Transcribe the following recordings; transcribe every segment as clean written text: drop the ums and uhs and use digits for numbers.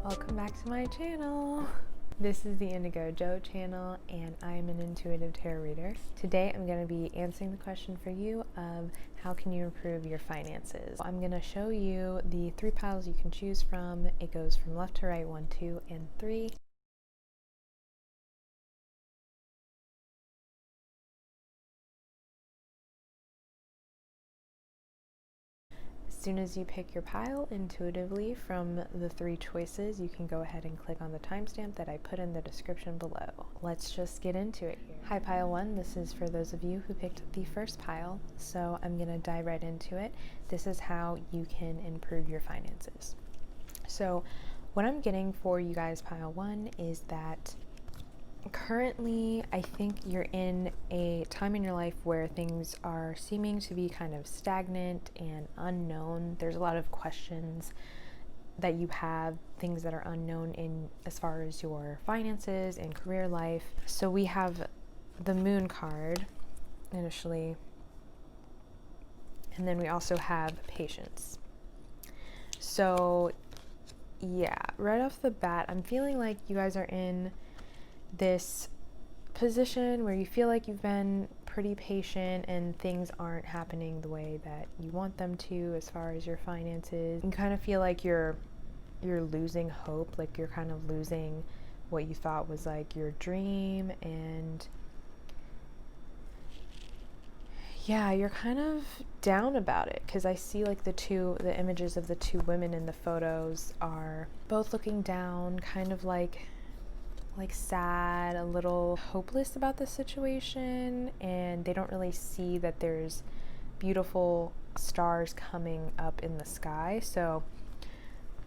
Welcome back to my channel. This is the Indigo Jo channel and I'm an intuitive tarot reader. Today I'm going to be answering the question for you of how can you improve your finances. I'm going to show you the 3 piles you can choose from. It goes from left to right, 1, 2, and 3. As soon as you pick your pile intuitively from the 3 choices, you can go ahead and click on the timestamp that I put in the description below. Let's just get into it here. Hi pile 1, this is for those of you who picked the first pile, so I'm going to dive right into it. This is how you can improve your finances. So what I'm getting for you guys pile 1 is that currently, I think you're in a time in your life where things are seeming to be kind of stagnant and unknown. There's a lot of questions that you have, things that are unknown in as far as your finances and career life. So we have the Moon card initially, and then we also have Patience. So yeah, right off the bat, I'm feeling like you guys are in this position where you feel like you've been pretty patient and things aren't happening the way that you want them to as far as your finances. You kind of feel like you're losing hope, like you're kind of losing what you thought was like your dream, and yeah, you're kind of down about it because I see like the images of the 2 women in the photos are both looking down, kind of like sad, a little hopeless about the situation, and they don't really see that there's beautiful stars coming up in the sky. So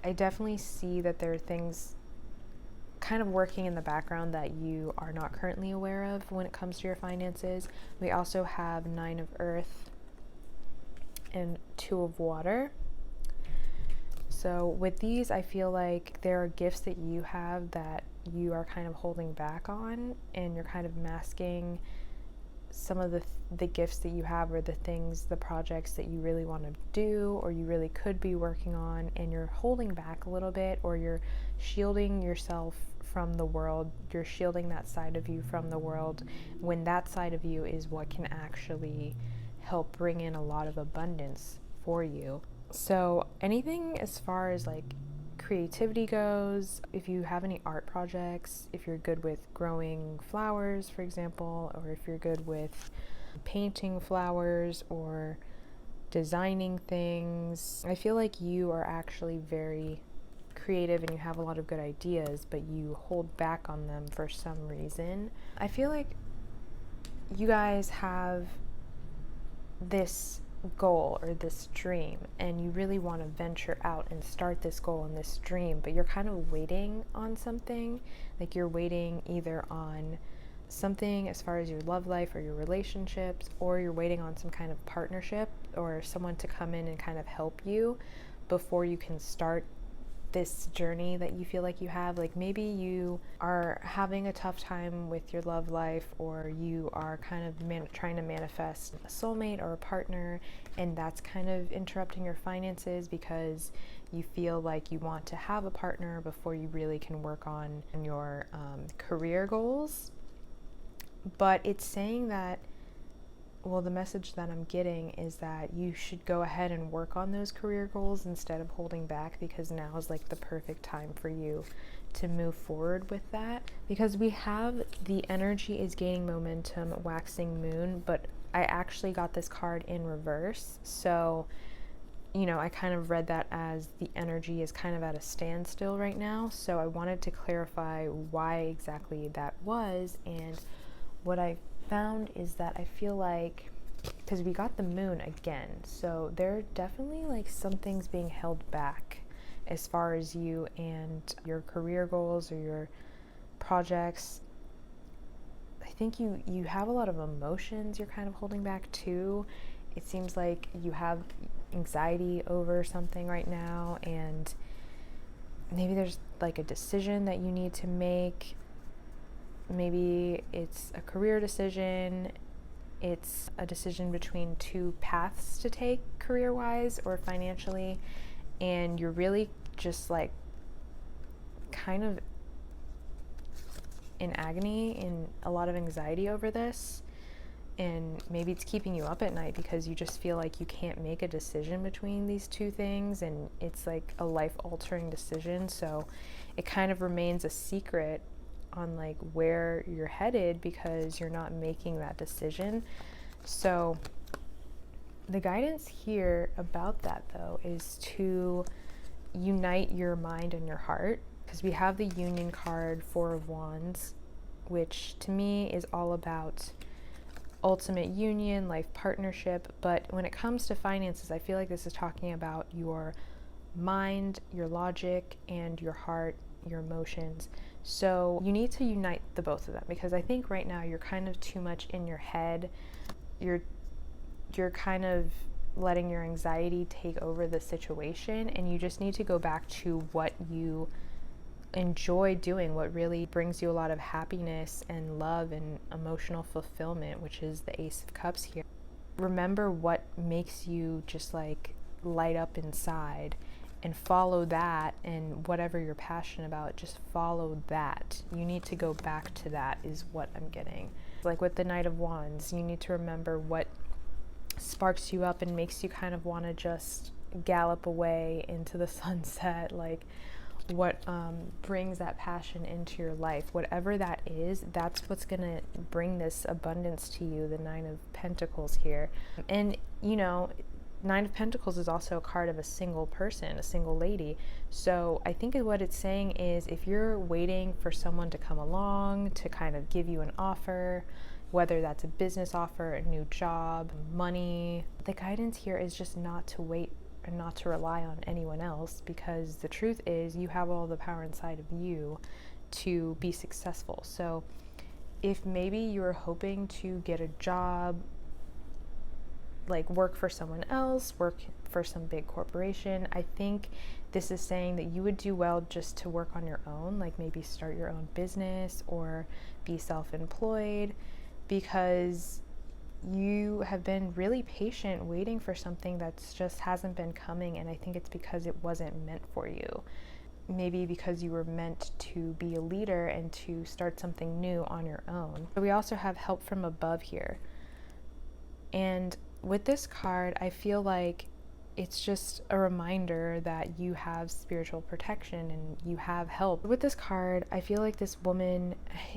I definitely see that there are things kind of working in the background that you are not currently aware of when it comes to your finances. We also have 9 of Earth and 2 of Water. So with these, I feel like there are gifts that you have that you are kind of holding back on, and you're kind of masking some of the gifts that you have, or the things, the projects that you really want to do or you really could be working on, and you're holding back a little bit, or you're shielding yourself from the world. You're shielding that side of you from the world, when that side of you is what can actually help bring in a lot of abundance for you. So anything as far as like creativity goes, if you have any art projects, if you're good with growing flowers, for example, or if you're good with painting flowers or designing things, I feel like you are actually very creative and you have a lot of good ideas, but you hold back on them for some reason. I feel like you guys have this goal or this dream, and you really want to venture out and start this goal and this dream, but you're kind of waiting on something. Like you're waiting either on something as far as your love life or your relationships, or you're waiting on some kind of partnership or someone to come in and kind of help you before you can start this journey that you feel like you have. Like maybe you are having a tough time with your love life, or you are kind of trying to manifest a soulmate or a partner, and that's kind of interrupting your finances because you feel like you want to have a partner before you really can work on your career goals. But it's saying that, well, the message that I'm getting is that you should go ahead and work on those career goals instead of holding back, because now is like the perfect time for you to move forward with that. Because we have the energy is gaining momentum, waxing moon, but I actually got this card in reverse. So, you know, I kind of read that as the energy is kind of at a standstill right now. So I wanted to clarify why exactly that was. And what I found is that I feel like, because we got the moon again, so there are definitely like some things being held back as far as you and your career goals or your projects. I think you have a lot of emotions you're kind of holding back too. It seems like you have anxiety over something right now, and maybe there's like a decision that you need to make. Maybe it's a career decision, it's a decision between 2 paths to take career-wise or financially, and you're really just like kind of in agony, in a lot of anxiety over this. And maybe it's keeping you up at night because you just feel like you can't make a decision between these two things, and it's like a life-altering decision. So it kind of remains a secret on like where you're headed because you're not making that decision. So the guidance here about that, though, is to unite your mind and your heart, because we have the Union card, Four of Wands, which to me is all about ultimate union, life partnership. But when it comes to finances, I feel like this is talking about your mind, your logic, and your heart, your emotions. So you need to unite the both of them, because I think right now you're kind of too much in your head. You're kind of letting your anxiety take over the situation, and you just need to go back to what you enjoy doing, what really brings you a lot of happiness and love and emotional fulfillment, which is the Ace of Cups here. Remember what makes you just like light up inside, and follow that, and whatever you're passionate about, just follow that. You need to go back to that, is what I'm getting. Like with the Knight of Wands, you need to remember what sparks you up and makes you kind of want to just gallop away into the sunset, like what brings that passion into your life. Whatever that is, that's what's going to bring this abundance to you, the Nine of Pentacles here. And, you know, Nine of Pentacles is also a card of a single person, a single lady. So I think what it's saying is, if you're waiting for someone to come along to kind of give you an offer, whether that's a business offer, a new job, money, the guidance here is just not to wait and not to rely on anyone else, because the truth is you have all the power inside of you to be successful. So if maybe you're hoping to get a job, like work for someone else, work for some big corporation, I think this is saying that you would do well just to work on your own, like maybe start your own business or be self-employed, because you have been really patient waiting for something that's just hasn't been coming. And I think it's because it wasn't meant for you. Maybe because you were meant to be a leader and to start something new on your own. But we also have help from above here. And with this card, I feel like it's just a reminder that you have spiritual protection and you have help. With this card, I feel like this woman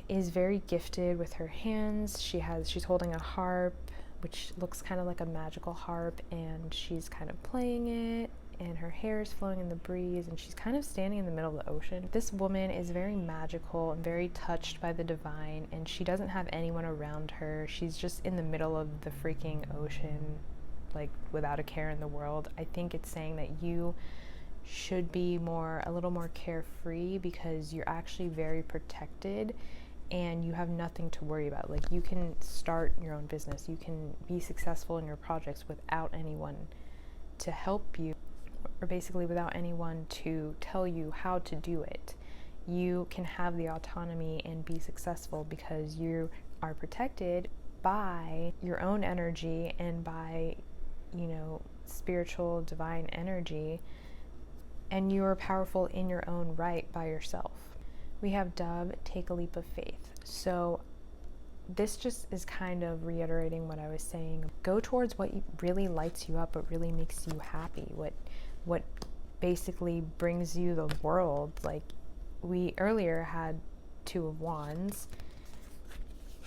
is very gifted with her hands. She's holding a harp, which looks kind of like a magical harp, and she's kind of playing it, and her hair is flowing in the breeze, and she's kind of standing in the middle of the ocean. This woman is very magical and very touched by the divine, and she doesn't have anyone around her. She's just in the middle of the freaking ocean, like without a care in the world. I think it's saying that you should be a little more carefree, because you're actually very protected and you have nothing to worry about. Like, you can start your own business, you can be successful in your projects without anyone to help you, or basically without anyone to tell you how to do it. You can have the autonomy and be successful because you are protected by your own energy and by, you know, spiritual divine energy, and you are powerful in your own right by yourself. We have Dove, take a leap of faith. So this just is kind of reiterating what I was saying. Go towards what really lights you up, what really makes you happy, what basically brings you the world. Like, we earlier had Two of Wands,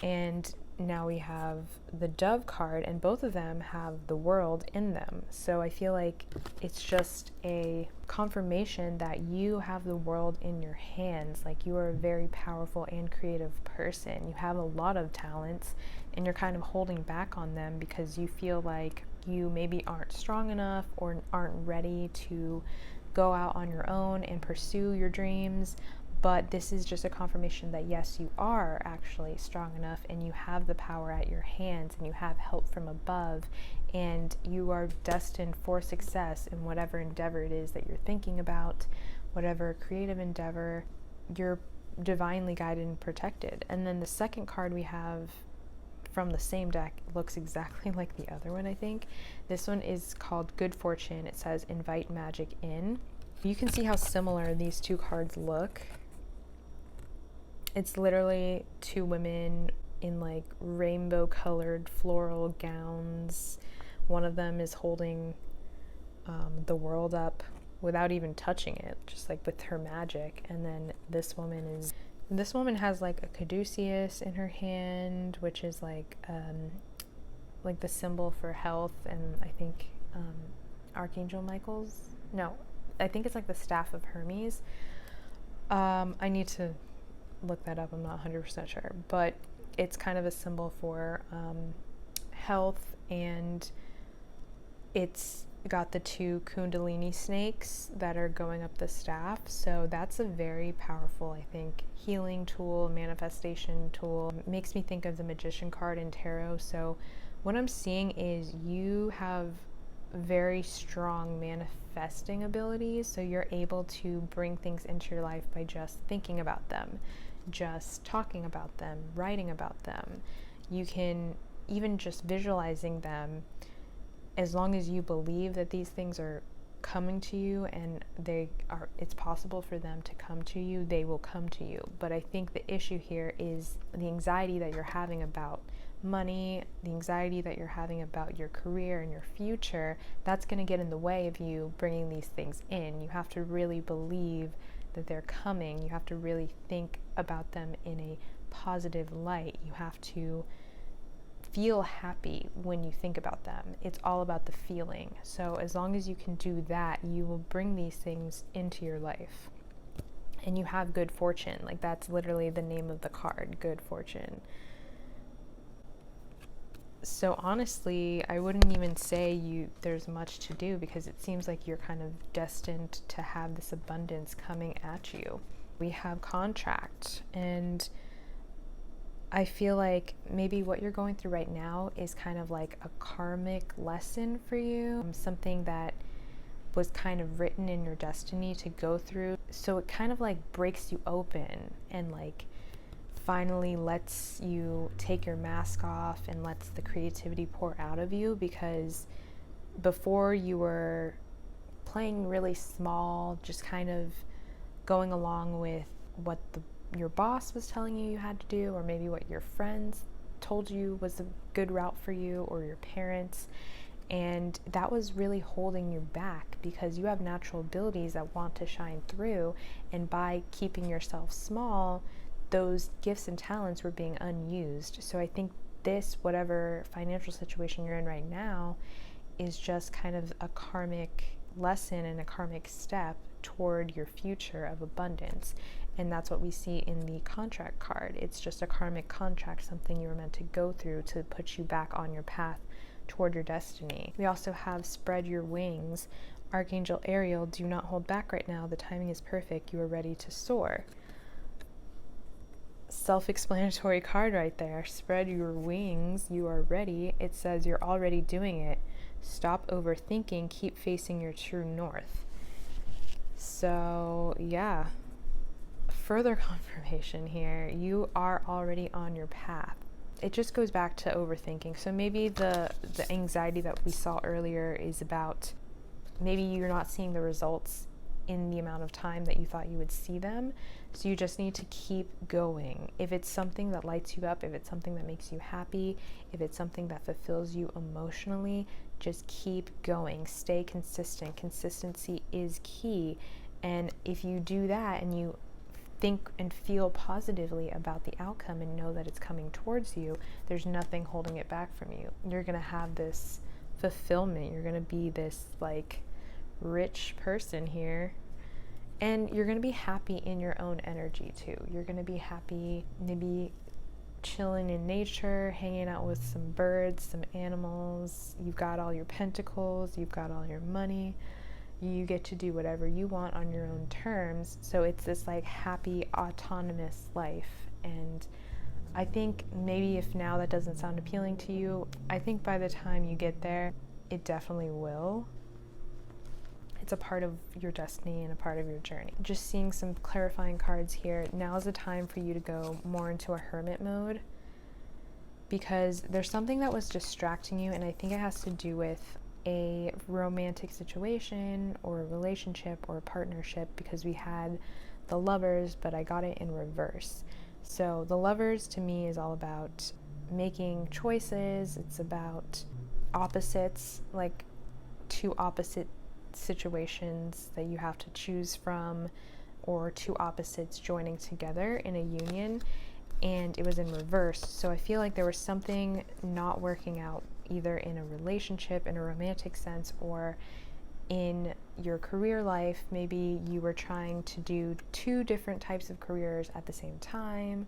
and now we have the Dove card, and both of them have the world in them. So I feel like it's just a confirmation that you have the world in your hands. Like, you are a very powerful and creative person. You have a lot of talents, and you're kind of holding back on them because you feel like you maybe aren't strong enough or aren't ready to go out on your own and pursue your dreams. But this is just a confirmation that yes, you are actually strong enough, and you have the power at your hands, and you have help from above, and you are destined for success in whatever endeavor it is that you're thinking about, whatever creative endeavor. You're divinely guided and protected. And then the second card we have from the same deck looks exactly like the other one, I think. This one is called Good Fortune. It says invite magic in. You can see how similar these two cards look. It's literally two women in like rainbow colored floral gowns. One of them is holding the world up without even touching it, just like with her magic. And then this woman has like a caduceus in her hand, which is like the symbol for health, and I think Archangel Michael's, no, I think it's like the staff of Hermes. I need to look that up, I'm not 100% sure, but it's kind of a symbol for health, and it's got the two kundalini snakes that are going up the staff. So that's a very powerful, I think, healing tool, manifestation tool. It makes me think of the Magician card in tarot. So what I'm seeing is you have very strong manifesting abilities, so you're able to bring things into your life by just thinking about them, just talking about them, writing about them. You can even just visualizing them. As long as you believe that these things are coming to you and it's possible for them to come to you, they will come to you. But I think the issue here is the anxiety that you're having about money, the anxiety that you're having about your career and your future. That's going to get in the way of you bringing these things in. You have to really believe that they're coming. You have to really think about them in a positive light. You have to feel happy when you think about them. It's all about the feeling. So as long as you can do that, you will bring these things into your life. And you have good fortune. Like, that's literally the name of the card, good fortune. So honestly, I wouldn't even say there's much to do, because it seems like you're kind of destined to have this abundance coming at you. We have contract, and I feel like maybe what you're going through right now is kind of like a karmic lesson for you, something that was kind of written in your destiny to go through. So it kind of like breaks you open and like finally lets you take your mask off and lets the creativity pour out of you, because before you were playing really small, just kind of going along with what your boss was telling you had to do, or maybe what your friends told you was a good route for you, or your parents, and that was really holding you back, because you have natural abilities that want to shine through, and by keeping yourself small, those gifts and talents were being unused. So I think this, whatever financial situation you're in right now, is just kind of a karmic lesson and a karmic step toward your future of abundance. And that's what we see in the contract card. It's just a karmic contract, something you were meant to go through to put you back on your path toward your destiny. We also have spread your wings. Archangel Ariel, do not hold back right now. The timing is perfect. You are ready to soar. Self-explanatory card right there. Spread your wings. You are ready. It says you're already doing it. Stop overthinking. Keep facing your true north. So yeah, further confirmation here. You are already on your path. It just goes back to overthinking. So maybe the anxiety that we saw earlier is about maybe you're not seeing the results in the amount of time that you thought you would see them. So you just need to keep going. If it's something that lights you up, if it's something that makes you happy, if it's something that fulfills you emotionally, just keep going. Stay consistent. Consistency is key. And if you do that and you think and feel positively about the outcome and know that it's coming towards you, there's nothing holding it back from you. You're going to have this fulfillment. You're going to be this like rich person here, and you're going to be happy in your own energy too. You're going to be happy maybe chilling in nature, hanging out with some birds, some animals. You've got all your pentacles, you've got all your money. You get to do whatever you want on your own terms. So it's this like happy, autonomous life. And I think maybe if now that doesn't sound appealing to you, I think by the time you get there, it definitely will. It's a part of your destiny and a part of your journey. Just seeing some clarifying cards here. Now is the time for you to go more into a hermit mode, because there's something that was distracting you, and I think it has to do with a romantic situation or a relationship or a partnership, because we had the Lovers, but I got it in reverse. So the Lovers to me is all about making choices. It's about opposites, like two opposite situations that you have to choose from, or two opposites joining together in a union, and it was in reverse. So I feel like there was something not working out, either in a relationship, in a romantic sense, or in your career life. Maybe you were trying to do two different types of careers at the same time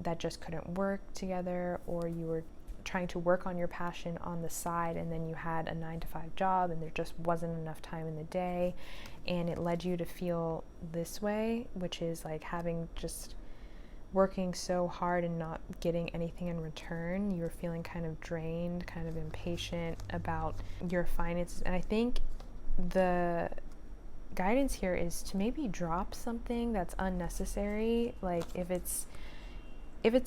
that just couldn't work together, or you were trying to work on your passion on the side, and then you had a 9-to-5 job and there just wasn't enough time in the day, and it led you to feel this way, which is like having just working so hard and not getting anything in return. You were feeling kind of drained, kind of impatient about your finances. And I think the guidance here is to maybe drop something that's unnecessary. Like if it's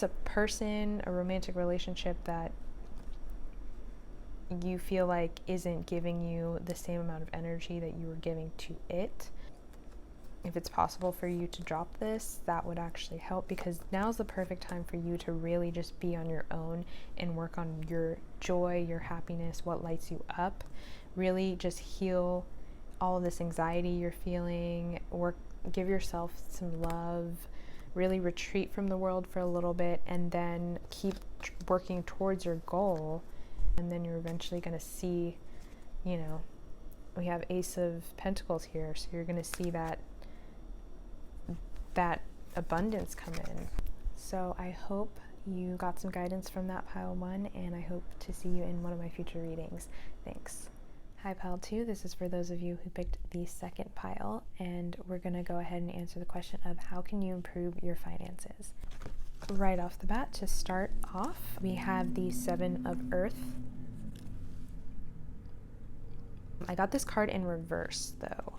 a person, a romantic relationship that you feel like isn't giving you the same amount of energy that you were giving to it, if it's possible for you to drop this, that would actually help, because now's the perfect time for you to really just be on your own and work on your joy, your happiness, what lights you up. Really just heal all of this anxiety you're feeling, give yourself some love, really retreat from the world for a little bit, and then keep working towards your goal. And then you're eventually going to see, we have Ace of Pentacles here, so you're going to see that abundance come in. So I hope you got some guidance from that pile 1, and I hope to see you in one of my future readings. Thanks. Hi pile 2, this is for those of you who picked the second pile, and we're going to go ahead and answer the question of how can you improve your finances. Right off the bat, to start off, we have the 7 of Earth. I got this card in reverse though.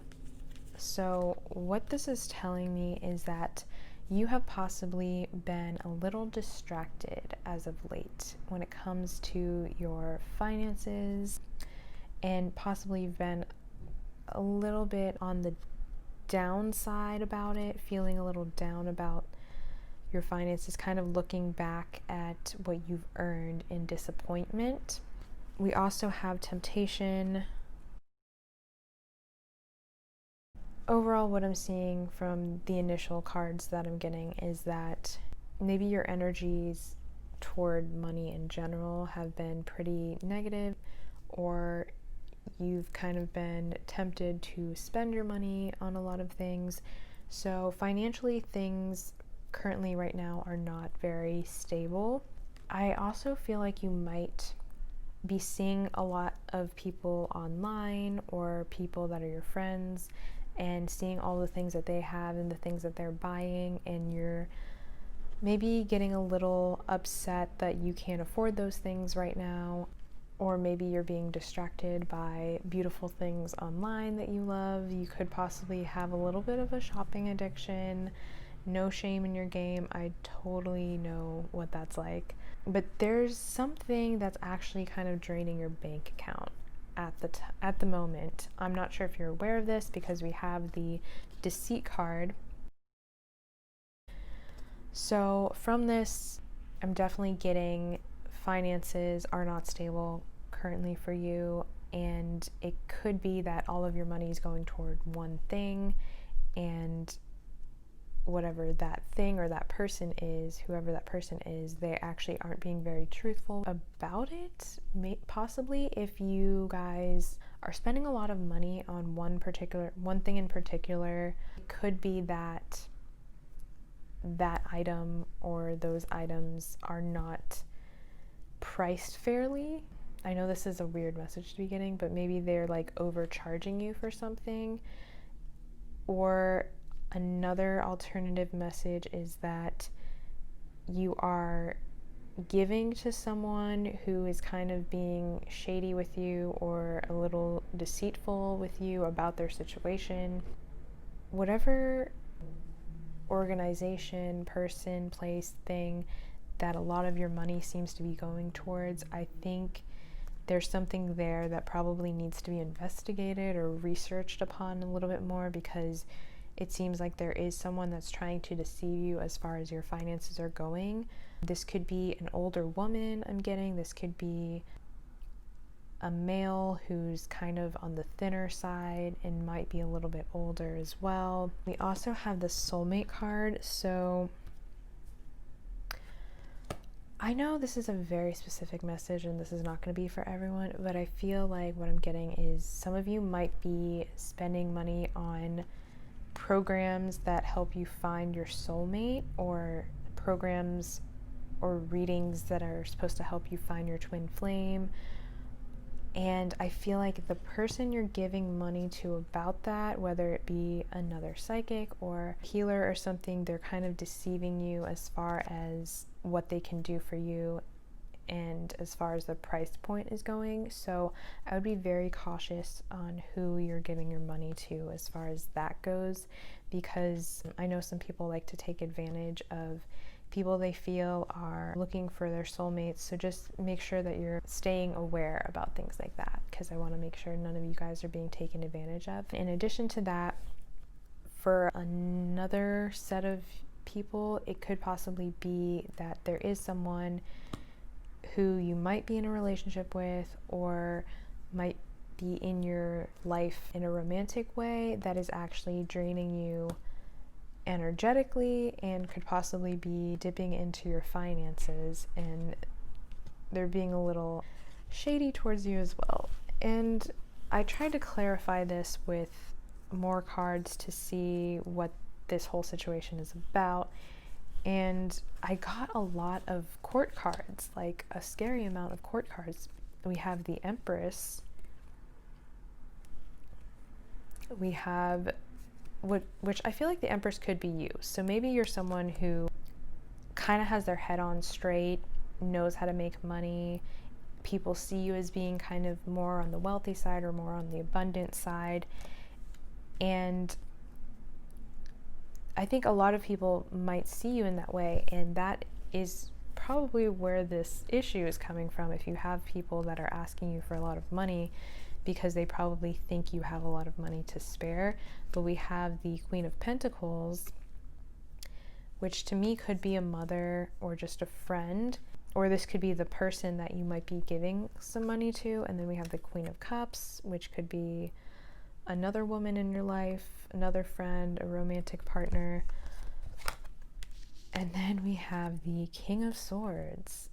So what this is telling me is that you have possibly been a little distracted as of late when it comes to your finances, and possibly you've been a little bit on the downside about it, feeling a little down about your finances, kind of looking back at what you've earned in disappointment. We also have temptation. Overall, what I'm seeing from the initial cards that I'm getting is that maybe your energies toward money in general have been pretty negative, or you've kind of been tempted to spend your money on a lot of things. So financially, things currently right now are not very stable. I also feel like you might be seeing a lot of people online, or people that are your friends, and seeing all the things that they have and the things that they're buying, and you're maybe getting a little upset that you can't afford those things right now. Or maybe you're being distracted by beautiful things online that you love. You could possibly have a little bit of a shopping addiction. No shame in your game. I totally know what that's like. But there's something that's actually kind of draining your bank account at the moment. I'm not sure if you're aware of this, because we have the Deceit card. So from this, I'm definitely getting finances are not stable currently for you, and it could be that all of your money is going toward one thing, and whatever that thing or that person is, whoever that person is, they actually aren't being very truthful about it. Possibly if you guys are spending a lot of money on one thing in particular, it could be that item or those items are not priced fairly. I know this is a weird message to be getting, but maybe they're like overcharging you for something. Or another alternative message is that you are giving to someone who is kind of being shady with you, or a little deceitful with you about their situation. Whatever organization, person, place, thing that a lot of your money seems to be going towards, I think there's something there that probably needs to be investigated or researched upon a little bit more, because It seems like there is someone that's trying to deceive you as far as your finances are going. This could be an older woman I'm getting. This could be a male who's kind of on the thinner side and might be a little bit older as well. We also have the soulmate card. So I know this is a very specific message and this is not going to be for everyone, but I feel like what I'm getting is some of you might be spending money on programs that help you find your soulmate, or programs or readings that are supposed to help you find your twin flame. And I feel like the person you're giving money to about that, whether it be another psychic or healer or something, they're kind of deceiving you as far as what they can do for you and as far as the price point is going. So I would be very cautious on who you're giving your money to as far as that goes, because I know some people like to take advantage of people they feel are looking for their soulmates. So just make sure that you're staying aware about things like that, because I want to make sure none of you guys are being taken advantage of. In addition to that, for another set of people, it could possibly be that there is someone who you might be in a relationship with or might be in your life in a romantic way that is actually draining you energetically and could possibly be dipping into your finances, and they're being a little shady towards you as well. And I tried to clarify this with more cards to see what this whole situation is about, and I got a lot of court cards, like a scary amount of court cards. We have the Empress, we have which I feel like the Empress could be you. So maybe you're someone who kind of has their head on straight, knows how to make money. People see you as being kind of more on the wealthy side or more on the abundant side. And I think a lot of people might see you in that way, and that is probably where this issue is coming from. If you have people that are asking you for a lot of money because they probably think you have a lot of money to spare. But we have the Queen of Pentacles, which to me could be a mother or just a friend, or this could be the person that you might be giving some money to. And then we have the Queen of Cups, which could be another woman in your life, another friend, a romantic partner. And then we have the King of Swords.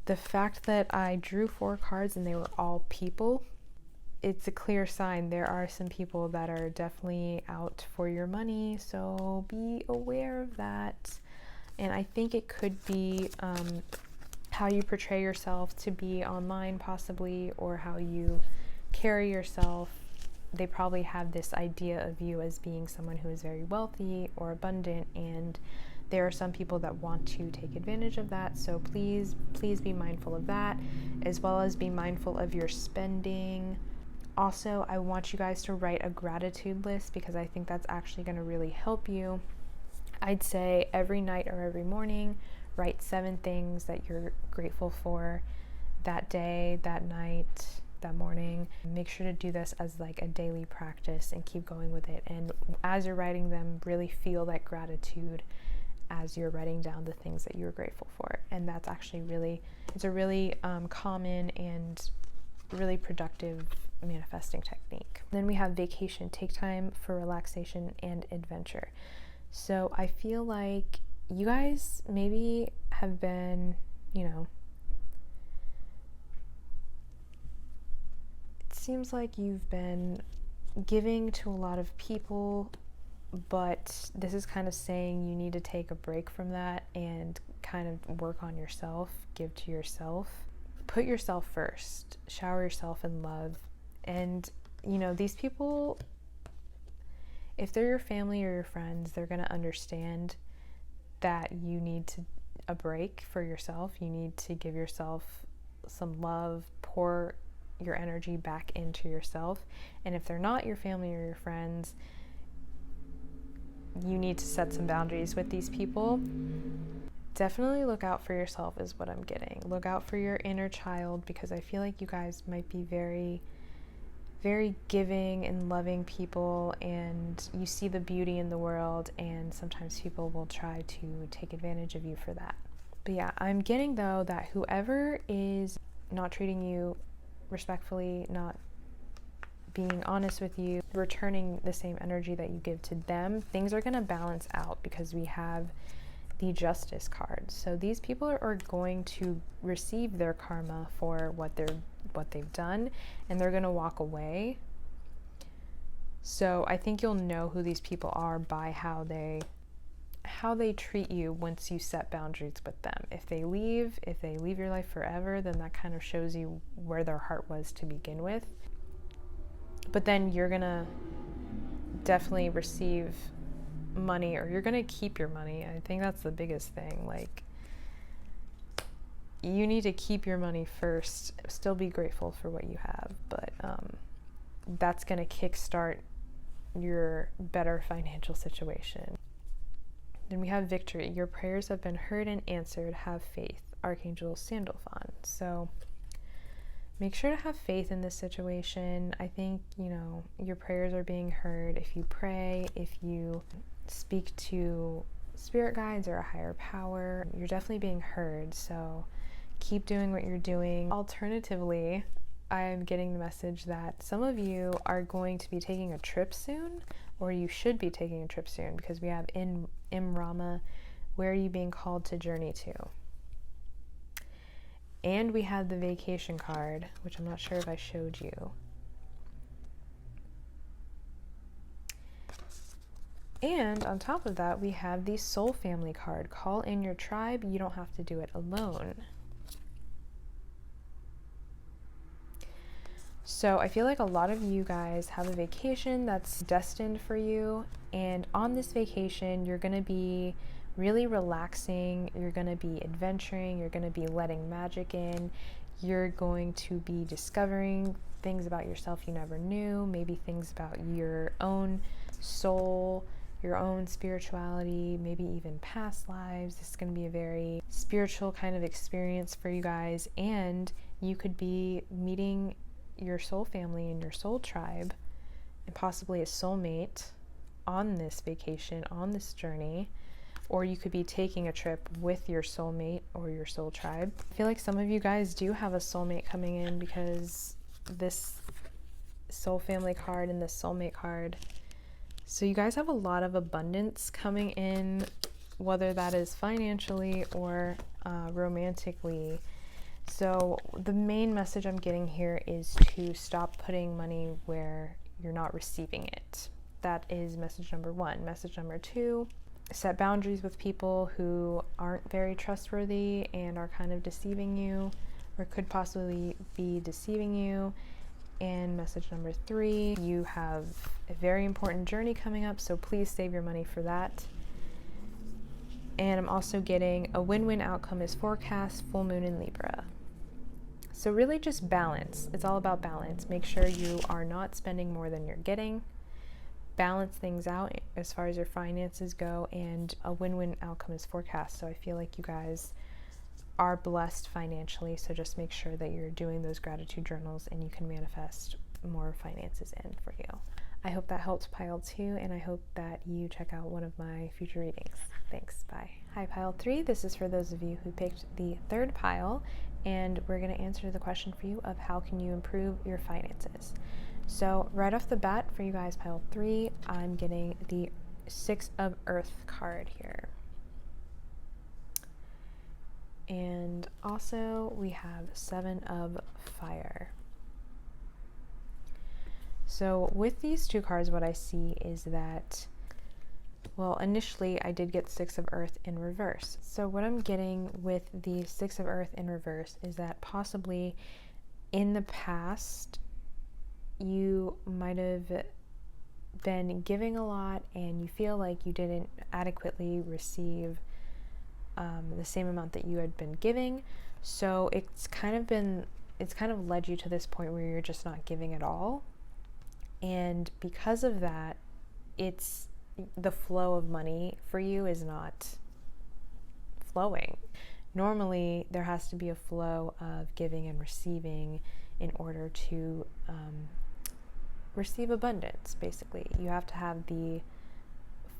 The fact that I drew 4 cards and they were all people, it's a clear sign there are some people that are definitely out for your money, so be aware of that. And I think it could be how you portray yourself to be online possibly, or how you carry yourself. They probably have this idea of you as being someone who is very wealthy or abundant, and there are some people that want to take advantage of that. So please be mindful of that, as well as be mindful of your spending. Also, I want you guys to write a gratitude list, because I think that's actually going to really help you. I'd say every night or every morning, write 7 things that you're grateful for that day, that night, that morning. Make sure to do this as like a daily practice and keep going with it. And as you're writing them, really feel that gratitude as you're writing down the things that you're grateful for. And that's actually it's a really common and really productive manifesting technique. Then we have vacation. Take time for relaxation and adventure. So I feel like you guys maybe have been, it seems like you've been giving to a lot of people, but this is kind of saying you need to take a break from that and kind of work on yourself, give to yourself. Put yourself first, shower yourself in love. And, these people, if they're your family or your friends, they're going to understand that you need a break for yourself. You need to give yourself some love, pour your energy back into yourself. And if they're not your family or your friends, you need to set some boundaries with these people. Definitely look out for yourself is what I'm getting. Look out for your inner child, because I feel like you guys might be very very giving and loving people, and you see the beauty in the world, and sometimes people will try to take advantage of you for that. But yeah, I'm getting though that whoever is not treating you respectfully, not being honest with you, returning the same energy that you give to them, things are going to balance out because we have the Justice card. So these people are going to receive their karma for what they've done, and they're going to walk away. So I think you'll know who these people are by how they treat you once you set boundaries with them. If they leave your life forever, then that kind of shows you where their heart was to begin with. But then you're going to definitely receive money, or you're going to keep your money. I think that's the biggest thing. Like, you need to keep your money first, still be grateful for what you have, but that's going to kickstart your better financial situation. Then we have victory. Your prayers have been heard and answered. Have faith. Archangel Sandalphon. So make sure to have faith in this situation. I think, your prayers are being heard. If you pray, if you speak to spirit guides or a higher power, you're definitely being heard. So keep doing what you're doing. Alternatively, I'm getting the message that some of you are going to be taking a trip soon, or you should be taking a trip soon, because we have in Rama, where are you being called to journey to? And we have the vacation card, which I'm not sure if I showed you. And on top of that, we have the Soul Family card. Call in your tribe. You don't have to do it alone. So I feel like a lot of you guys have a vacation that's destined for you. And on this vacation, you're going to be really relaxing. You're going to be adventuring. You're going to be letting magic in. You're going to be discovering things about yourself you never knew. Maybe things about your own soul, your own spirituality, maybe even past lives. This is going to be a very spiritual kind of experience for you guys. And you could be meeting your soul family and your soul tribe, and possibly a soulmate on this vacation, on this journey. Or you could be taking a trip with your soulmate or your soul tribe. I feel like some of you guys do have a soulmate coming in, because this soul family card and this soulmate card. So you guys have a lot of abundance coming in, whether that is financially or romantically. So the main message I'm getting here is to stop putting money where you're not receiving it. That is message number 1. Message number 2, set boundaries with people who aren't very trustworthy and are kind of deceiving you, or could possibly be deceiving you. And message number 3, you have a very important journey coming up, so please save your money for that. And I'm also getting a win-win outcome is forecast, full moon in Libra. So really just balance. It's all about balance. Make sure you are not spending more than you're getting. Balance things out as far as your finances go, and a win-win outcome is forecast. So I feel like you guys are blessed financially, so just make sure that you're doing those gratitude journals and you can manifest more finances in for you. I hope that helped pile 2, and I hope that you check out one of my future readings. Thanks, bye. Hi, pile 3. This is for those of you who picked the 3rd pile, and we're going to answer the question for you of how can you improve your finances. So right off the bat for you guys, pile 3, I'm getting the 6 of Earth card here. And also we have 7 of Fire. So with these 2 cards, what I see is that, well, initially I did get 6 of Earth in reverse. So what I'm getting with the 6 of Earth in reverse is that possibly in the past you might have been giving a lot and you feel like you didn't adequately receive the same amount that you had been giving. So it's kind of led you to this point where you're just not giving at all. And because of that, it's the flow of money for you is not flowing. Normally, there has to be a flow of giving and receiving in order to receive abundance, basically. You have to have the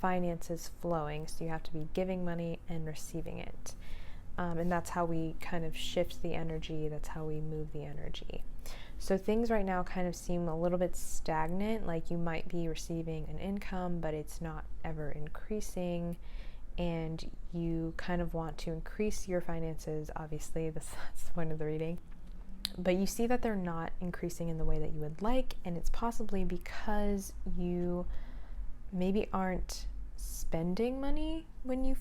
finances flowing, so you have to be giving money and receiving it. And that's how we kind of shift the energy, that's how we move the energy. So things right now kind of seem a little bit stagnant, like you might be receiving an income, but it's not ever increasing, and you kind of want to increase your finances. Obviously, that's the point of the reading. But you see that they're not increasing in the way that you would like, and it's possibly because you maybe aren't spending money when you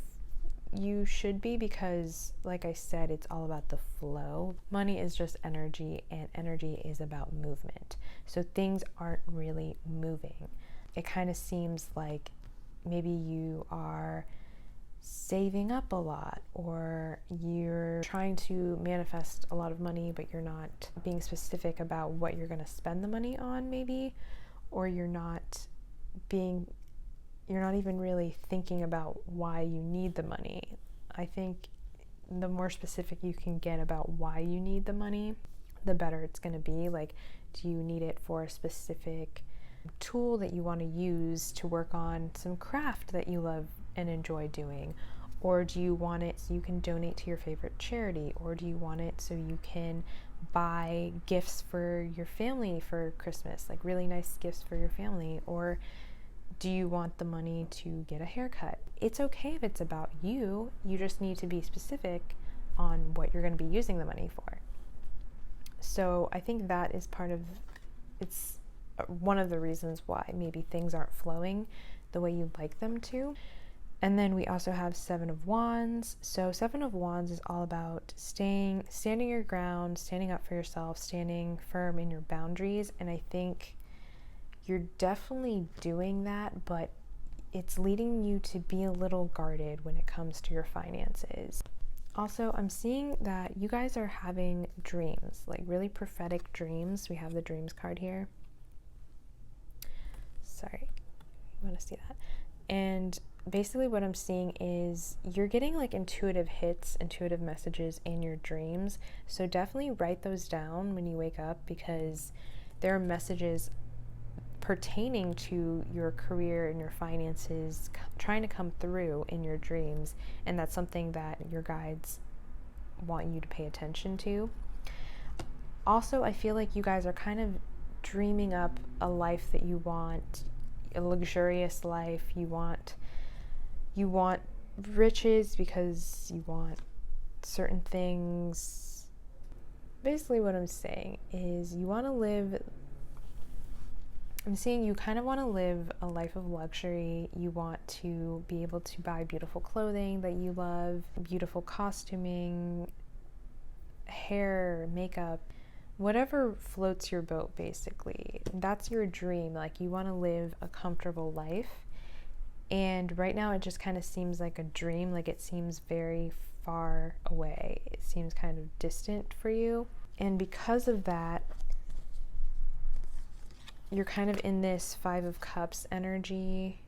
should be, because like I said, it's all about the flow. Money is just energy, and energy is about movement. So things aren't really moving. It kind of seems like maybe you are saving up a lot, or you're trying to manifest a lot of money, but you're not being specific about what you're going to spend the money on, maybe, or you're not even really thinking about why you need the money. I think the more specific you can get about why you need the money, the better it's going to be. Like, do you need it for a specific tool that you want to use to work on some craft that you love and enjoy doing? Or do you want it so you can donate to your favorite charity? Or do you want it so you can buy gifts for your family for Christmas, like really nice gifts for your family? Or do you want the money to get a haircut? It's okay if it's about you. You just need to be specific on what you're going to be using the money for. So I think that is it's one of the reasons why maybe things aren't flowing the way you'd like them to. And then we also have Seven of Wands. So Seven of Wands is all about standing your ground, standing up for yourself, standing firm in your boundaries. And I think you're definitely doing that, but it's leading you to be a little guarded when it comes to your finances. Also, I'm seeing that you guys are having dreams, like really prophetic dreams. We have the dreams card here. Sorry, you want to see that? And basically what I'm seeing is you're getting like intuitive hits, intuitive messages in your dreams. So definitely write those down when you wake up, because there are messages pertaining to your career and your finances trying to come through in your dreams, and that's something that your guides want you to pay attention to. Also, I feel like you guys are kind of dreaming up a life that you want, a luxurious life. You want riches because you want certain things. Basically what I'm saying is I'm seeing you kind of want to live a life of luxury. You want to be able to buy beautiful clothing that you love, beautiful costuming, hair, makeup, whatever floats your boat, basically. That's your dream. Like, you want to live a comfortable life. And right now it just kind of seems like a dream, like it seems very far away. It seems kind of distant for you. And because of that, you're kind of in this Five of Cups energy,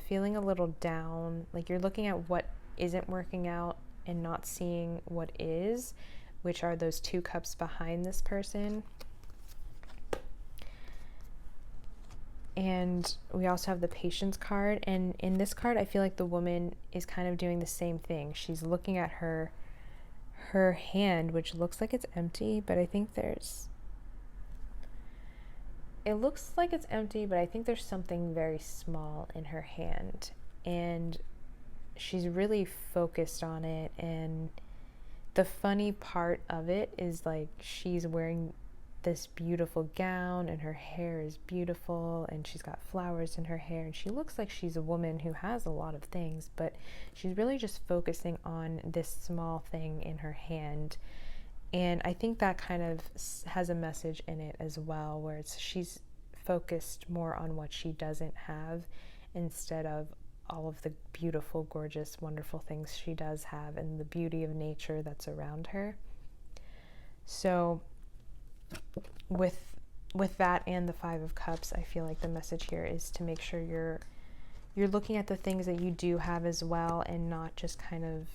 feeling a little down. Like, you're looking at what isn't working out and not seeing what is, which are those two cups behind this person. And we also have the Patience card. And in this card, I feel like the woman is kind of doing the same thing. She's looking at her hand, which looks like it's empty, but I think it looks like it's empty, but I think there's something very small in her hand, and she's really focused on it. And the funny part of it is, like, she's wearing this beautiful gown and her hair is beautiful and she's got flowers in her hair, and she looks like she's a woman who has a lot of things, but she's really just focusing on this small thing in her hand. And I think that kind of has a message in it as well, where she's focused more on what she doesn't have instead of all of the beautiful, gorgeous, wonderful things she does have and the beauty of nature that's around her. So with that and the Five of Cups, I feel like the message here is to make sure you're looking at the things that you do have as well, and not just kind of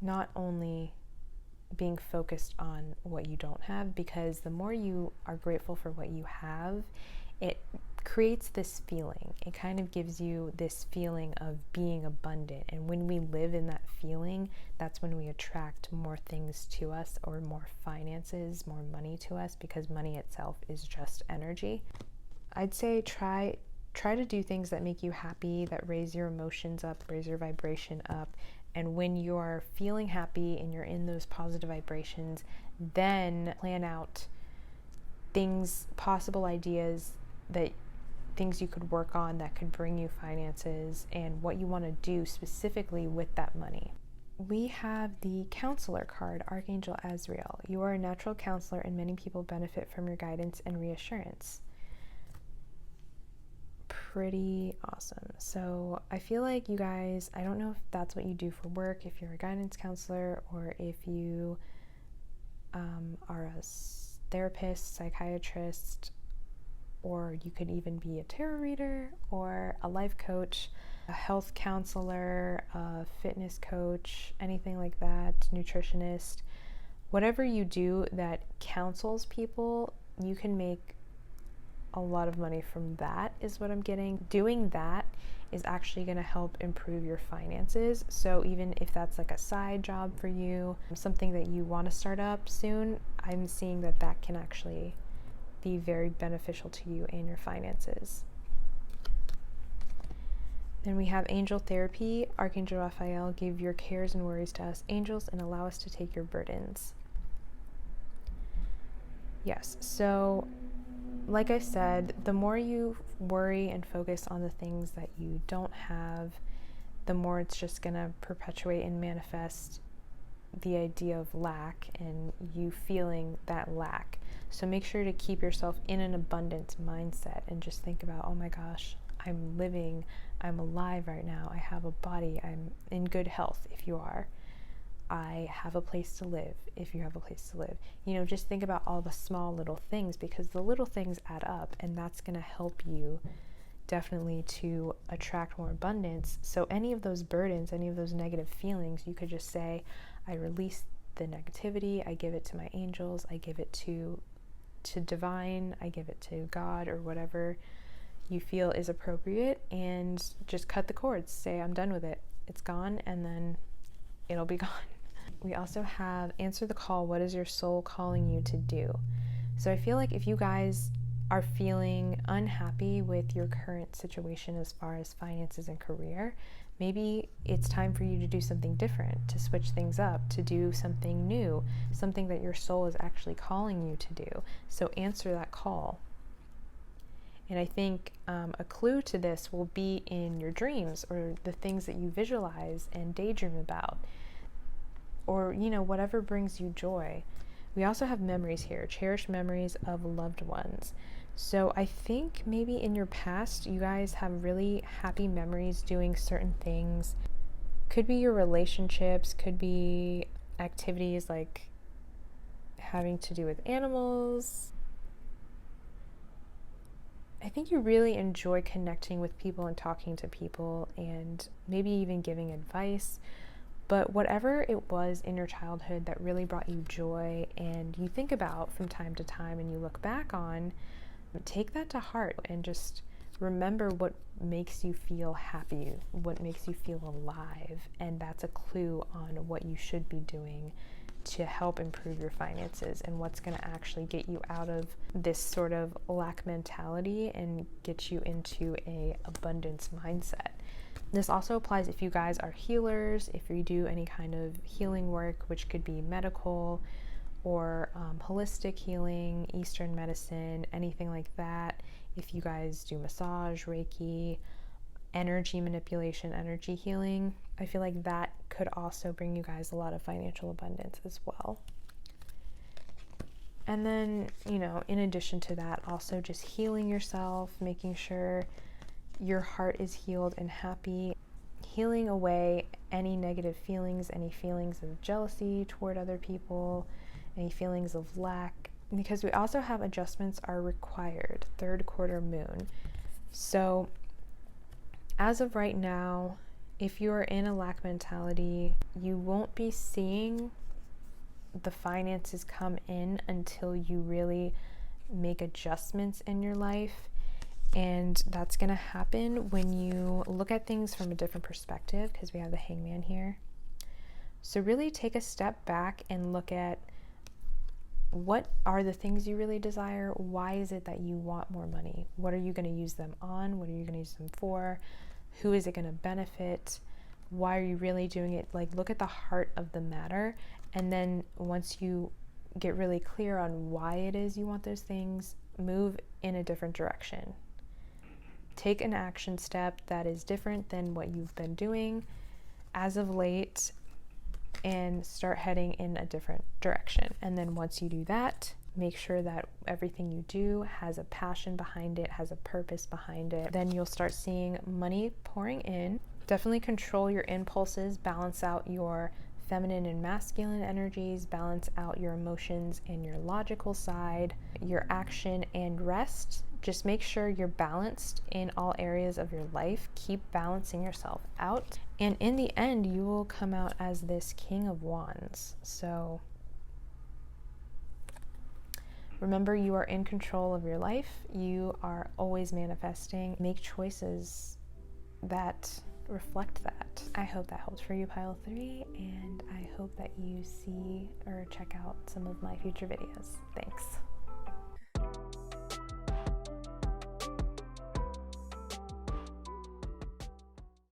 not only being focused on what you don't have, because the more you are grateful for what you have, it creates this feeling. It kind of gives you this feeling of being abundant. And when we live in that feeling, that's when we attract more things to us, or more finances, more money to us, because money itself is just energy. I'd say try to do things that make you happy, that raise your emotions up, raise your vibration up. And when you're feeling happy and you're in those positive vibrations, then plan out things, possible ideas, that things you could work on that could bring you finances, and what you want to do specifically with that money. We have the counselor card, Archangel Azrael. You are a natural counselor, and many people benefit from your guidance and reassurance. Pretty awesome. So I feel like you guys, I don't know if that's what you do for work, if you're a guidance counselor, or if you are a therapist, psychiatrist, or you could even be a tarot reader, or a life coach, a health counselor, a fitness coach, anything like that, nutritionist. Whatever you do that counsels people, you can make a lot of money from that, is what I'm getting. Doing that is actually going to help improve your finances. So even if that's like a side job for you, something that you want to start up soon, I'm seeing that that can actually be very beneficial to you and your finances. Then we have angel therapy. Archangel Raphael, give your cares and worries to us angels and allow us to take your burdens. Yes, so like I said, the more you worry and focus on the things that you don't have, the more it's just going to perpetuate and manifest the idea of lack and you feeling that lack. So make sure to keep yourself in an abundance mindset and just think about, oh my gosh, I'm living, I'm alive right now, I have a body, I'm in good health if you are. I have a place to live if you have a place to live. You know, just think about all the small little things, because the little things add up, and that's going to help you definitely to attract more abundance. So any of those burdens, any of those negative feelings, you could just say, I release the negativity, I give it to my angels, I give it to divine, I give it to God, or whatever you feel is appropriate, and just cut the cords. Say, I'm done with it. It's gone, and then it'll be gone. We also have answer the call. What is your soul calling you to do? So I feel like if you guys are feeling unhappy with your current situation as far as finances and career, maybe it's time for you to do something different, to switch things up, to do something new, something that your soul is actually calling you to do. So answer that call. And I think a clue to this will be in your dreams, or the things that you visualize and daydream about, or, you know, whatever brings you joy. We also have memories here, cherished memories of loved ones. So I think maybe in your past, you guys have really happy memories doing certain things. Could be your relationships, could be activities like having to do with animals. I think you really enjoy connecting with people and talking to people, and maybe even giving advice. But whatever it was in your childhood that really brought you joy and you think about from time to time and you look back on, take that to heart and just remember what makes you feel happy, what makes you feel alive. And that's a clue on what you should be doing to help improve your finances, and what's going to actually get you out of this sort of lack mentality and get you into a abundance mindset. This also applies if you guys are healers, if you do any kind of healing work, which could be medical or holistic healing, Eastern medicine, anything like that. If you guys do massage, Reiki, energy manipulation, energy healing, I feel like that could also bring you guys a lot of financial abundance as well. And then, you know, in addition to that, also just healing yourself, making sure your heart is healed and happy, healing away any negative feelings, any feelings of jealousy toward other people, any feelings of lack, because we also have adjustments are required, third quarter moon. So as of right now, if you're in a lack mentality, you won't be seeing the finances come in until you really make adjustments in your life. And that's going to happen when you look at things from a different perspective, because we have the Hangman here. So really take a step back and look at, what are the things you really desire? Why is it that you want more money? What are you going to use them on? What are you going to use them for? Who is it going to benefit? Why are you really doing it? Like, look at the heart of the matter. And then once you get really clear on why it is you want those things, move in a different direction. Take an action step that is different than what you've been doing as of late, and start heading in a different direction. And then once you do that, make sure that everything you do has a passion behind it, has a purpose behind it. Then you'll start seeing money pouring in. Definitely control your impulses, balance out your feminine and masculine energies, balance out your emotions and your logical side, your action and rest. Just make sure you're balanced in all areas of your life. Keep balancing yourself out. And in the end, you will come out as this King of Wands. So remember, you are in control of your life. You are always manifesting. Make choices that reflect that. I hope that helps for you, Pile 3, and I hope that you see or check out some of my future videos. Thanks.